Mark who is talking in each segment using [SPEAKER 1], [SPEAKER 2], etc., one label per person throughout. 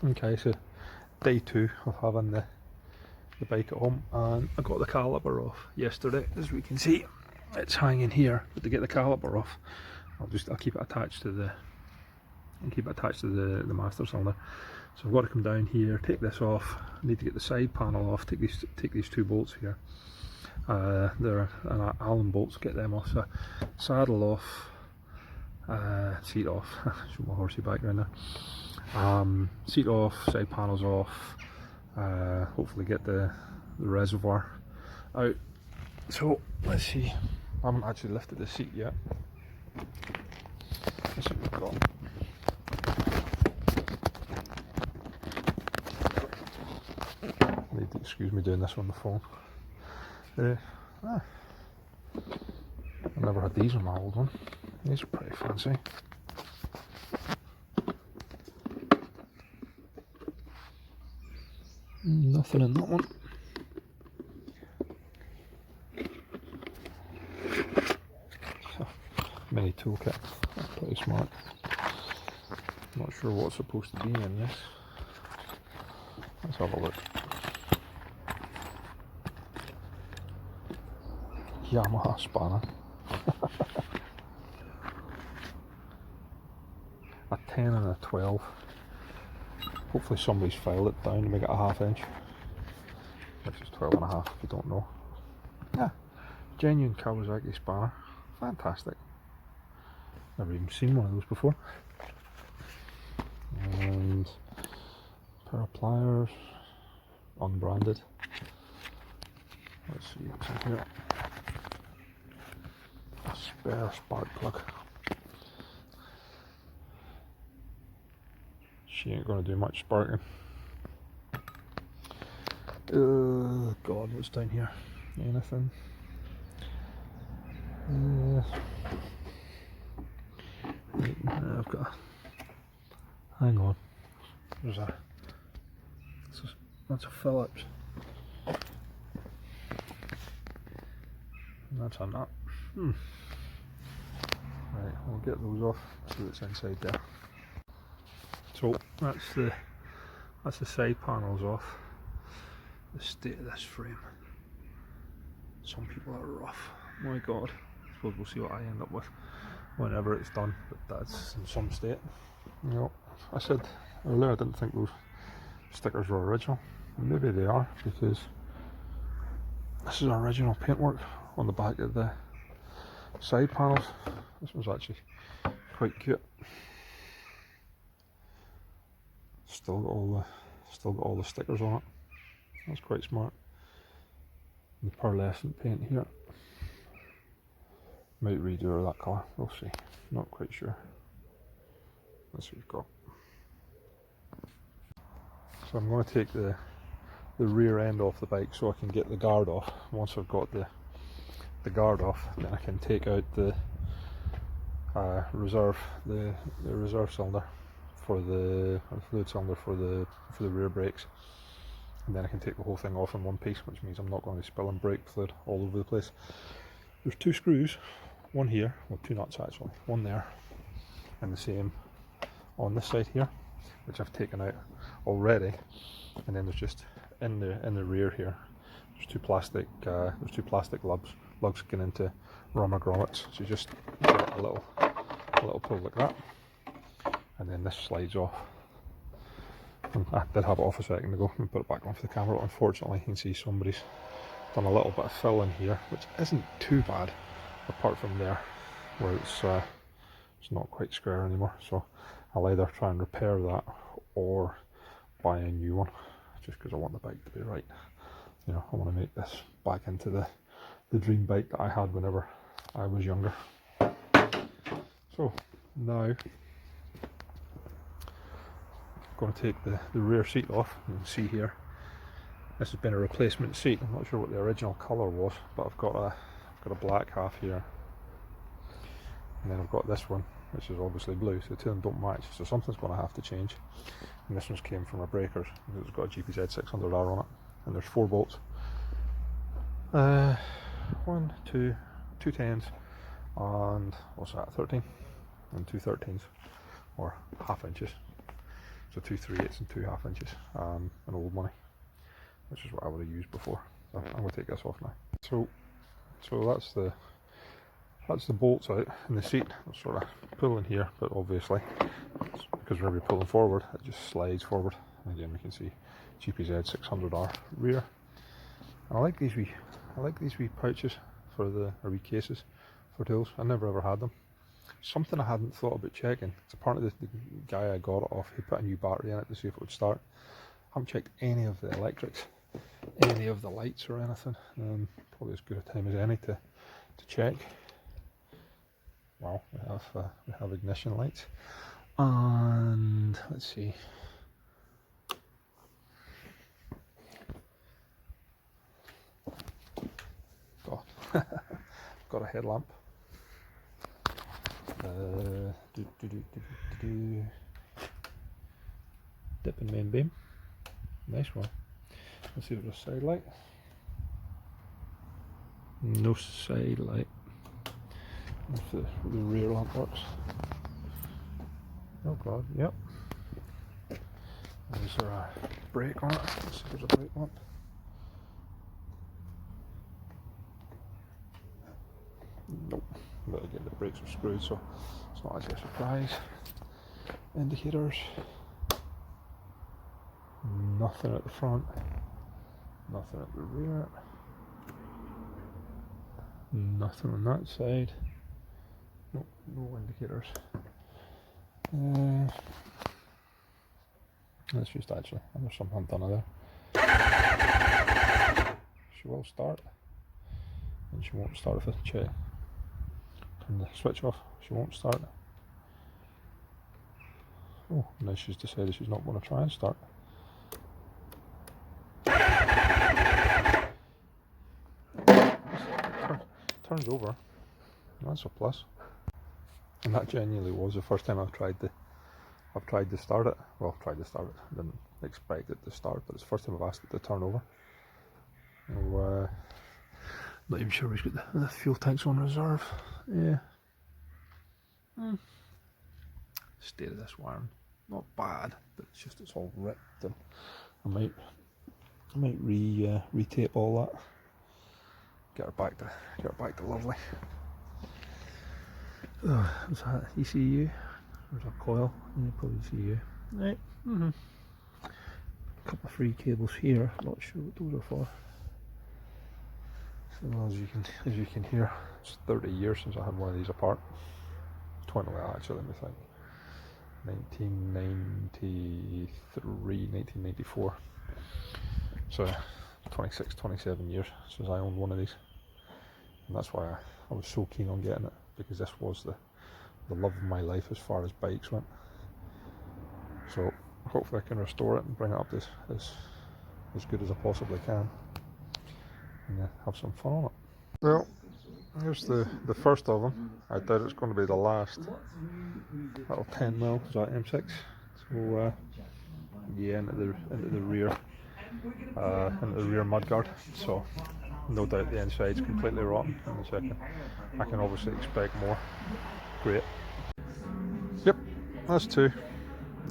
[SPEAKER 1] Okay, so day 2 of having the bike at home, and I got the caliper off yesterday. As we can see, it's hanging here, but to get the caliper off, I'll keep it attached to the master cylinder. So I've got to come down here, take this off. I need to get the side panel off, take these 2 bolts here. They're Allen bolts, get them off. So saddle off, seat off. Show my horsey background there. Seat off, side panels off. Hopefully get the reservoir out. So let's see. I haven't actually lifted the seat yet. Let's see what we've got. Need to excuse me doing this on the phone. I've never had these on my old one. These are pretty fancy. Nothing in that one. Mini toolkit. That's pretty smart. Not sure what's supposed to be in this. Let's have a look. Yamaha spanner. A 10 and a 12. Hopefully somebody's filed it down to make it a 1/2 inch. Which is 12 and a half if you don't know. Yeah, genuine Kawasaki spanner. Fantastic. Never even seen one of those before. And a pair of pliers, unbranded. Let's see what's in here. A spare spark plug. She ain't going to do much sparking. Oh God, what's down here? Anything? I've got. Hang on. There's a. That's a Phillips. That's a nut. Right, we'll get those off. See what's inside there. So that's the side panels off. The state of this frame. Some people are rough. My God. I suppose we'll see what I end up with whenever it's done. But that's in some state. You know, I said earlier I didn't think those stickers were original. Maybe they are, because this is original paintwork on the back of the side panels. This was actually quite cute. Still got all the stickers on it. That's quite smart. And the pearlescent paint here. Might redo that colour. We'll see. Not quite sure. Let's see what we've got. So I'm going to take the rear end off the bike so I can get the guard off. Once I've got the guard off, then I can take out the reserve cylinder for the fluid cylinder for the rear brakes, and then I can take the whole thing off in one piece, which means I'm not going to be spilling brake fluid all over the place. There's 2 screws, one here, well 2 nuts actually, one there, and the same on this side here, which I've taken out already. And then there's just in the rear here, there's two plastic lugs going into rubber grommets. So you just give it a little pull like that, and then this slides off. And I did have it off a second ago and put it back on for the camera. Unfortunately, you can see somebody's done a little bit of fill in here, which isn't too bad, apart from there where it's not quite square anymore. So I'll either try and repair that or buy a new one, just because I want the bike to be right. You know, I want to make this back into the dream bike that I had whenever I was younger. So now I'm going to take the rear seat off. You can see here, this has been a replacement seat. I'm not sure what the original colour was, but I've got a black half here, and then I've got this one, which is obviously blue, so the two of them don't match, so something's going to have to change. And this one's came from a breakers, it's got a GPZ600R on it, and there's 4 bolts. 1, 2, 2 10s, and what's that, 13, and 2 13s, or 1/2 inches. So 2 3/8 and 2 1/2 inches, in old money, which is what I would have used before. So I'm going to take this off now. So that's the bolts out in the seat. I'll sort of pull in here, but obviously because whenever you're pulling forward, it just slides forward. And again, we can see GPZ600R rear. And I like these wee pouches for the wee cases for tools. I never ever had them. Something I hadn't thought about checking. It's apparently the guy I got it off, he put a new battery in it to see if it would start. I haven't checked any of the electrics, any of the lights or anything. Probably as good a time as any to check. Wow, we have ignition lights, and let's see. God, got a headlamp. Dip and main beam, nice one. Let's see what the side light. No side light. If the rear lamp works. Oh god, yep. Is there a brake on it? Let's see if there's a brake lamp. Nope. But again, the brakes are screwed, so it's not actually a surprise. Indicators. Nothing at the front. Nothing at the rear. Nothing on that side. Nope, no indicators. Let's just actually, there's something done there. She will start, and she won't start if I check. Turn the switch off, she won't start. Oh, now she's decided she's not going to try and start. Turns over. That's a plus. And that genuinely was the first time I've tried to start it. Well, tried to start it. Didn't expect it to start, but it's the first time I've asked it to turn over. So, not even sure we've got the fuel tanks on reserve. Yeah. State of this wiring, not bad, but it's just it's all ripped, and I might retape all that. Get her back to lovely. Oh, was that ECU? There's a coil. Yeah, probably ECU. Right. A couple of free cables here. Not sure what those are for. So as you can hear, it's 30 years since I had one of these apart. 20, well, actually, let me think. 1993, 1994. So 26, 27 years since I owned one of these. And that's why I was so keen on getting it, because this was the love of my life as far as bikes went. So hopefully I can restore it and bring it up as good as I possibly can, and have some fun on it. Well, here's the first of them. I doubt it's going to be the last. Little 10mm, is that M6? So yeah, into the rear mudguard. So no doubt the inside's completely rotten in a second. I can obviously expect more. Great. Yep, that's two.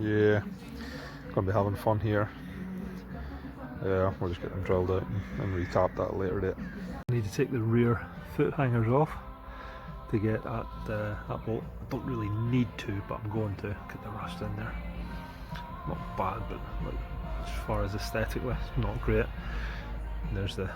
[SPEAKER 1] Yeah, gonna be having fun here. Yeah, we'll just get them drilled out and retap that at a later date. I need to take the rear foot hangers off to get at that bolt. I don't really need to, but I'm going to get the rust in there. Not bad, but like, as far as aesthetically, it's not great. And there's the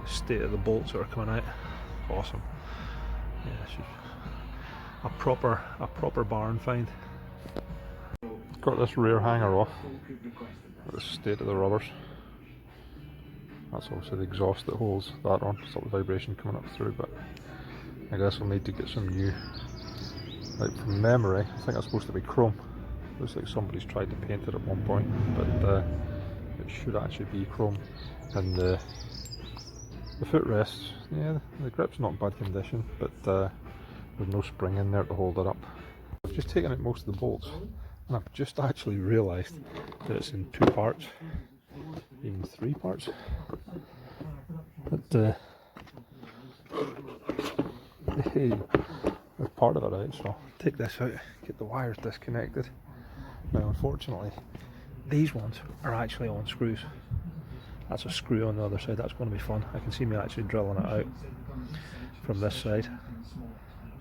[SPEAKER 1] state of the bolts that are coming out. Awesome. Yeah, it's just a proper barn find. Got this rear hanger off. The state of the rubbers. That's obviously the exhaust that holds that on. Stop the vibration coming up through, but I guess we'll need to get some new. Like from memory, I think that's supposed to be chrome. Looks like somebody's tried to paint it at one point, but it should actually be chrome. And the footrests, yeah, the grip's not in bad condition, but there's no spring in there to hold it up. I've just taken out most of the bolts, and I've just actually realised that it's in two parts, even three parts. But there's part of it out, so I'll take this out, get the wires disconnected, Now unfortunately these ones are actually on screws. That's a screw on the other side. That's going to be fun. I can see me actually drilling it out from this side,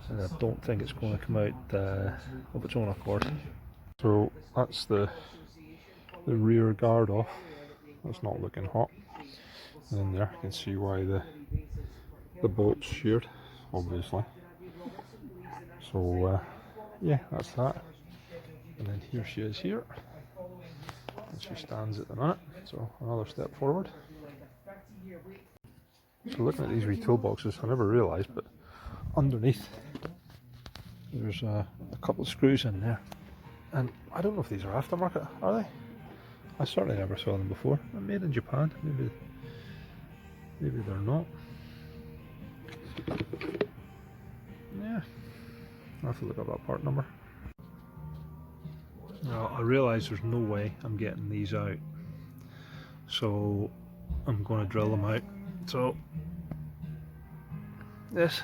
[SPEAKER 1] and I don't think it's going to come out of its own accord. So that's the rear guard off. That's not looking hot. And in there you can see why the bolt's sheared, obviously. So yeah, that's that. And then here she is here, and she stands at the minute. So another step forward. So looking at these wee toolboxes, I never realised, but underneath there's a couple of screws in there, and I don't know if these are aftermarket, are they? I certainly never saw them before. They're made in Japan, maybe they're not. Yeah, I'll have to look up that part number. Now I realise there's no way I'm getting these out, so I'm going to drill them out. So this,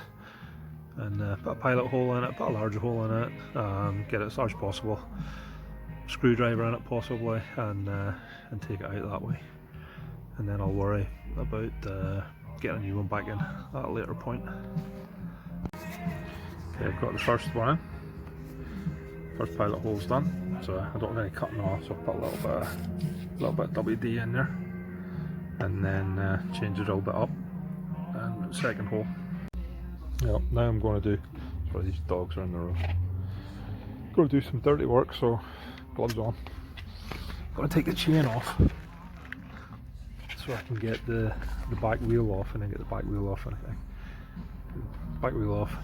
[SPEAKER 1] and put a pilot hole in it, put a larger hole in it, get it as large as possible, screwdriver in it possibly, and take it out that way. And then I'll worry about getting a new one back in at a later point. Okay, I've got the first one in. First pilot hole's done, so I don't have any cutting off, so I'll put a little bit of WD in there, and then change the drill bit up, and second hole. Yep, now I'm going to do, sorry, these dogs are in the road. Going to do some dirty work, so gloves on. Going to take the chain off so I can get the back wheel off, and then get the back wheel off,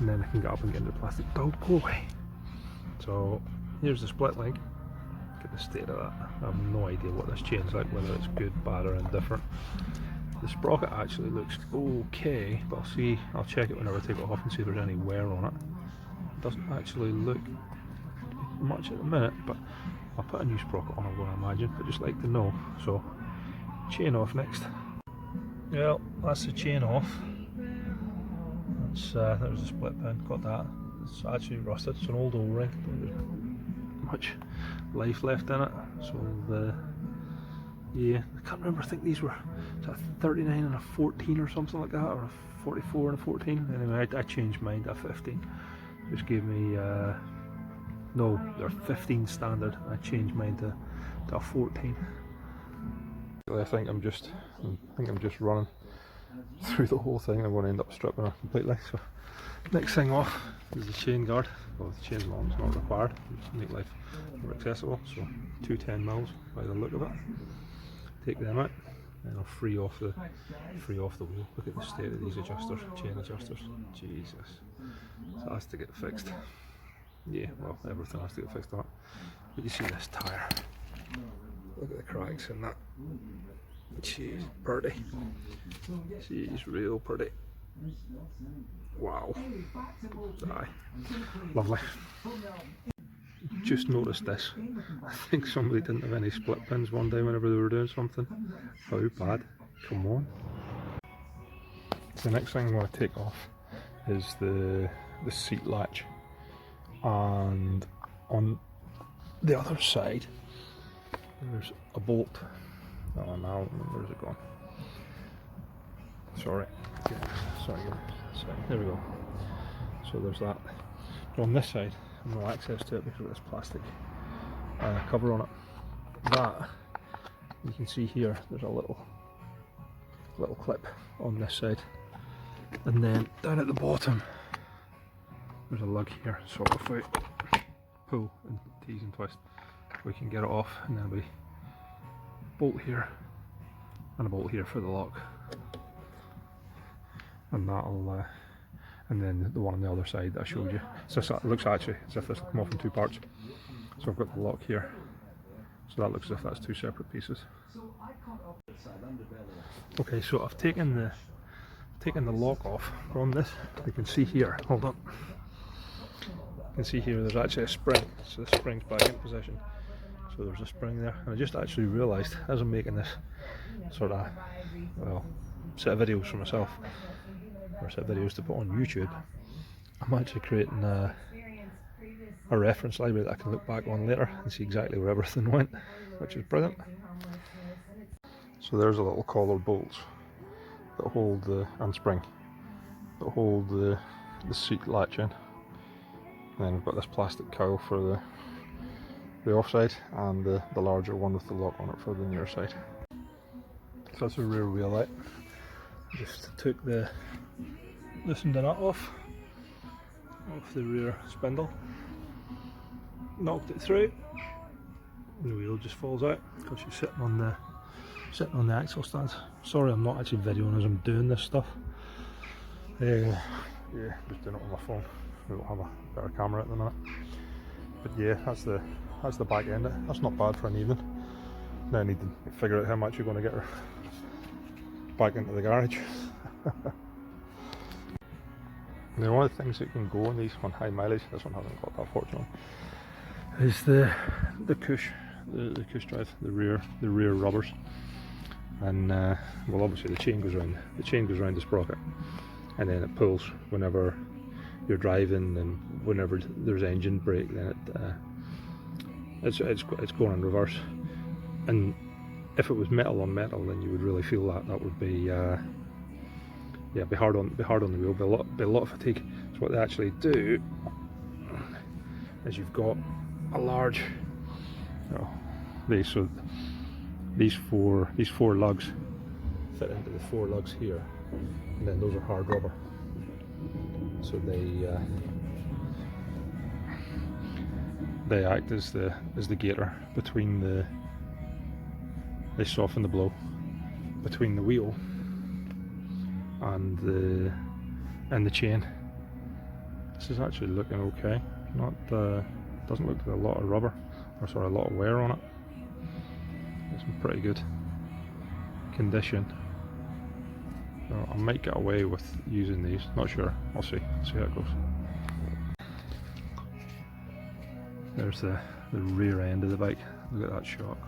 [SPEAKER 1] and then I can get up and get into the plastic. Dog, go away. So here's the split link. Get the state of that. I have no idea what this chain's like, whether it's good, bad, or indifferent. The sprocket actually looks okay, but I'll check it whenever I take it off and see if there's any wear on it. It doesn't actually look much at the minute, but I'll put a new sprocket on, I'm going to imagine, but just like to know. So chain off next. Well, that's the chain off. There's a split pin, got that. It's actually rusted, it's an old O-ring, don't there's much life left in it. So yeah, I can't remember, I think these were a 39 and a 14 or something like that, or a 44 and a 14. Anyway, I changed mine to a 15. Just gave me, no, they're 15 standard. I changed mine to a 14. I think I'm just running through the whole thing. I'm going to end up stripping her completely. So next thing off is the chain guard. Well, the chain's long, it's not required. Just make life more accessible. So 210mm by the look of it. Take them out, and I'll free off the wheel. Look at the state of these adjusters, chain adjusters. Jesus, so that has to get fixed. Yeah, well, everything has to get fixed on it. But you see this tyre. Look at the cracks in that. She's pretty. She's real pretty. Wow. Aye. Lovely. Just noticed this. I think somebody didn't have any split pins one day whenever they were doing something. How bad? Come on. The next thing I'm going to take off is the seat latch, and on the other side there's a bolt. Oh, now where's it gone? Sorry. Sorry. There we go. So there's that. But on this side, I've no access to it because of this plastic cover on it. That you can see here. There's a little clip on this side, and then down at the bottom there's a lug here. So if we pull and tease and twist, we can get it off, and then we bolt here and a bolt here for the lock, and that'll and then the one on the other side that I showed you. So it looks actually as if this will come off in two parts. So I've got the lock here, so that looks as if that's two separate pieces. Okay, so I've taken the lock off from this. You can see here, hold on, you can see here there's actually a spring, so the spring's back in position. So there's a spring there, and I just actually realised as I'm making this sort of, well, set of videos for myself, or set of videos to put on YouTube, I'm actually creating a reference library that I can look back on later and see exactly where everything went, which is brilliant. So there's a little collar bolt that hold the, and spring, that hold the seat latch in. And then we've got this plastic cowl for the offside, and the larger one with the lock on it for the near side. So that's a rear wheel light. Just took loosened the nut off the rear spindle, knocked it through, and the wheel just falls out because you're sitting on the axle stand. Sorry, I'm not actually videoing as I'm doing this stuff. Yeah, just doing it on my phone. We don't have a better camera at the minute. But yeah, that's the back end. That's not bad for an evening. Now I need to figure out how much you're going to get her back into the garage. Now, one of the things that can go in these on high mileage, this one hasn't got that fortunately, is the cush, the cush drive, the rear rubbers, and well, obviously the chain goes around the sprocket, and then it pulls whenever you're driving, and whenever there's engine brake, then it's going in reverse. And if it was metal on metal, then you would really feel that would be be hard on the wheel, be a lot of fatigue. So what they actually do is you've got a large, these four lugs fit into the four lugs here, and then those are hard rubber. So they act as the gator between they soften the blow between the wheel and the chain. This is actually looking okay. Not doesn't look like a lot of rubber, or sorry, a lot of wear on it. It's in pretty good condition. So I might get away with using these. Not sure. I'll see how it goes. There's the rear end of the bike. Look at that shock.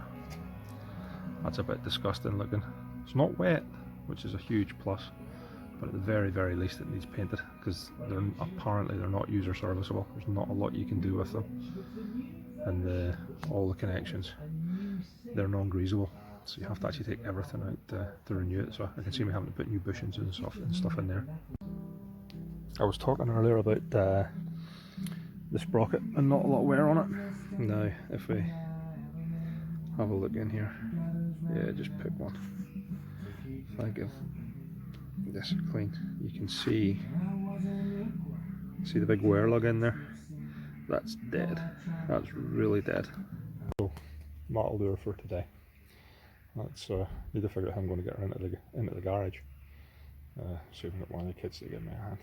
[SPEAKER 1] That's a bit disgusting looking. It's not wet, which is a huge plus, but at the very least it needs painted, because apparently they're not user serviceable. There's not a lot you can do with them, and all the connections, they're non-greasable, so you have to actually take everything out to renew it. So I can see me having to put new bushings and stuff in there. I was talking earlier about the sprocket and not a lot of wear on it. Now if we have a look in here, yeah, just pick one. If I give this a clean, you can see the big wear lug in there. That's dead. That's really dead. So that'll do her for today. Let's need to figure out how I'm going to get her into the garage. See if I can get one of the kids to give me a hand.